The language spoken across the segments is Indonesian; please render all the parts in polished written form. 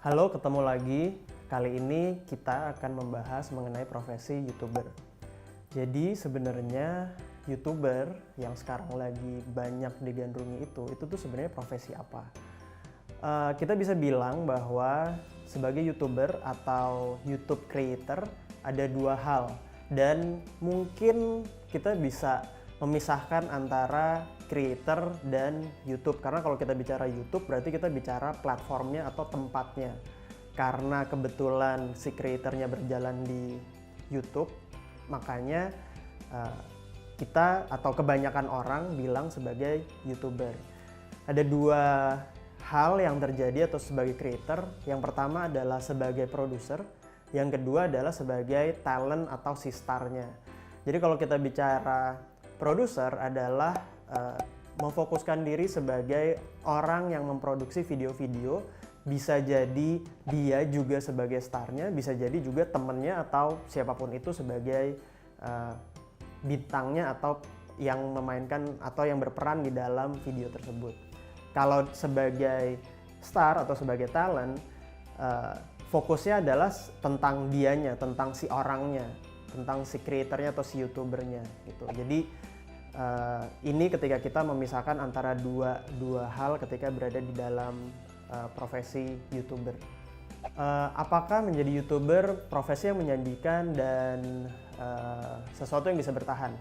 Halo, ketemu lagi. Kali ini kita akan membahas mengenai profesi YouTuber. Jadi sebenarnya YouTuber yang sekarang lagi banyak digandrungi itu tuh sebenarnya profesi apa? Kita bisa bilang bahwa sebagai YouTuber atau YouTube creator ada dua hal, dan mungkin kita bisa memisahkan antara creator dan YouTube, karena kalau kita bicara YouTube berarti kita bicara platformnya atau tempatnya. Karena kebetulan si creatornya berjalan di YouTube, makanya kita atau kebanyakan orang bilang sebagai YouTuber. Ada dua hal yang terjadi atau sebagai creator. Yang pertama adalah sebagai produser, yang kedua adalah sebagai talent atau si starnya. Jadi kalau kita bicara produser adalah memfokuskan diri sebagai orang yang memproduksi video-video, bisa jadi dia juga sebagai starnya, bisa jadi juga temennya atau siapapun itu sebagai bintangnya atau yang memainkan atau yang berperan di dalam video tersebut. Kalau sebagai star atau sebagai talent, fokusnya adalah tentang dianya, tentang si orangnya, tentang si creatornya atau si YouTubernya gitu. Jadi ini ketika kita memisahkan antara dua hal ketika berada di dalam profesi YouTuber. Apakah menjadi YouTuber profesi yang menjanjikan dan sesuatu yang bisa bertahan?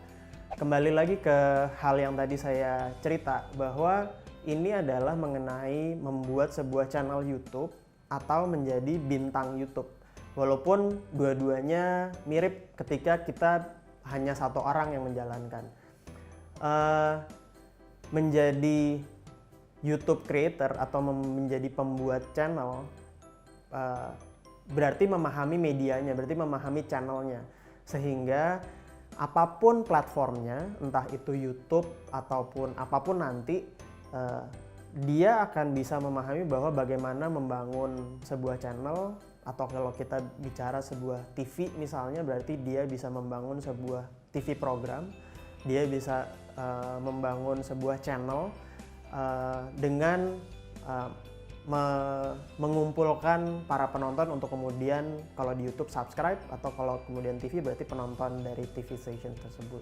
Kembali lagi ke hal yang tadi saya cerita, bahwa ini adalah mengenai membuat sebuah channel YouTube atau menjadi bintang YouTube. Walaupun dua-duanya mirip ketika kita hanya satu orang yang menjalankan. Menjadi YouTube creator atau menjadi pembuat channel berarti memahami medianya, berarti memahami channelnya, sehingga apapun platformnya, entah itu YouTube ataupun apapun nanti, dia akan bisa memahami bahwa bagaimana membangun sebuah channel. Atau kalau kita bicara sebuah TV misalnya, berarti dia bisa membangun sebuah TV program, dia bisa membangun sebuah channel dengan mengumpulkan para penonton untuk kemudian kalau di YouTube subscribe, atau kalau kemudian TV berarti penonton dari TV station tersebut.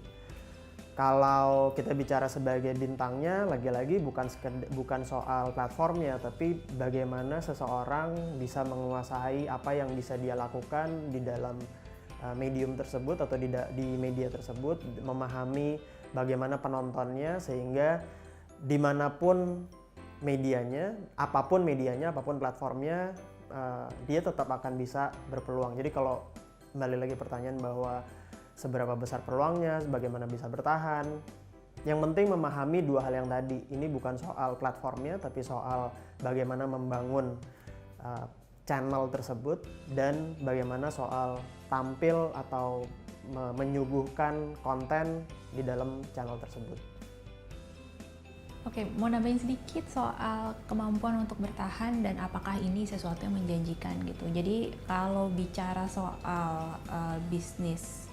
Kalau kita bicara sebagai bintangnya, lagi-lagi bukan soal platformnya, tapi bagaimana seseorang bisa menguasai apa yang bisa dia lakukan di dalam medium tersebut atau di media tersebut, memahami bagaimana penontonnya, sehingga dimanapun medianya, apapun platformnya, dia tetap akan bisa berpeluang. Jadi kalau kembali lagi pertanyaan bahwa seberapa besar peluangnya, bagaimana bisa bertahan, yang penting memahami dua hal yang tadi. Ini bukan soal platformnya, tapi soal bagaimana membangun channel tersebut, dan bagaimana soal tampil atau menyuguhkan konten di dalam channel tersebut. Oke, mau nambahin sedikit soal kemampuan untuk bertahan dan apakah ini sesuatu yang menjanjikan gitu. Jadi kalau bicara soal bisnis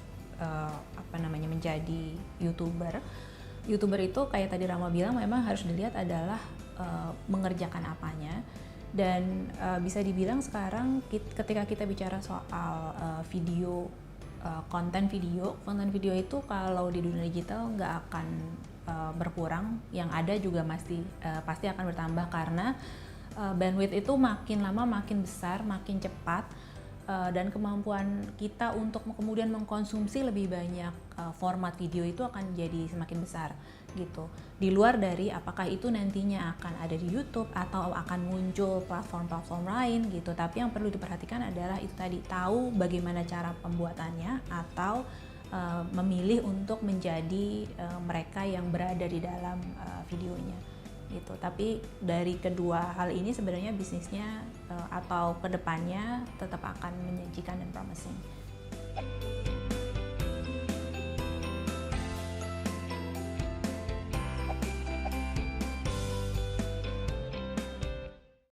menjadi YouTuber itu kayak tadi Rama bilang, memang harus dilihat adalah mengerjakan apanya. Dan bisa dibilang sekarang ketika kita bicara soal video, konten video itu kalau di dunia digital nggak akan berkurang, yang ada juga pasti akan bertambah, karena bandwidth itu makin lama makin besar, makin cepat, dan kemampuan kita untuk kemudian mengkonsumsi lebih banyak format video itu akan jadi semakin besar gitu. Di luar dari apakah itu nantinya akan ada di YouTube atau akan muncul platform-platform lain gitu, tapi yang perlu diperhatikan adalah itu tadi, tahu bagaimana cara pembuatannya atau memilih untuk menjadi mereka yang berada di dalam videonya gitu. Tapi dari kedua hal ini sebenarnya bisnisnya atau kedepannya tetap akan menjanjikan dan promising.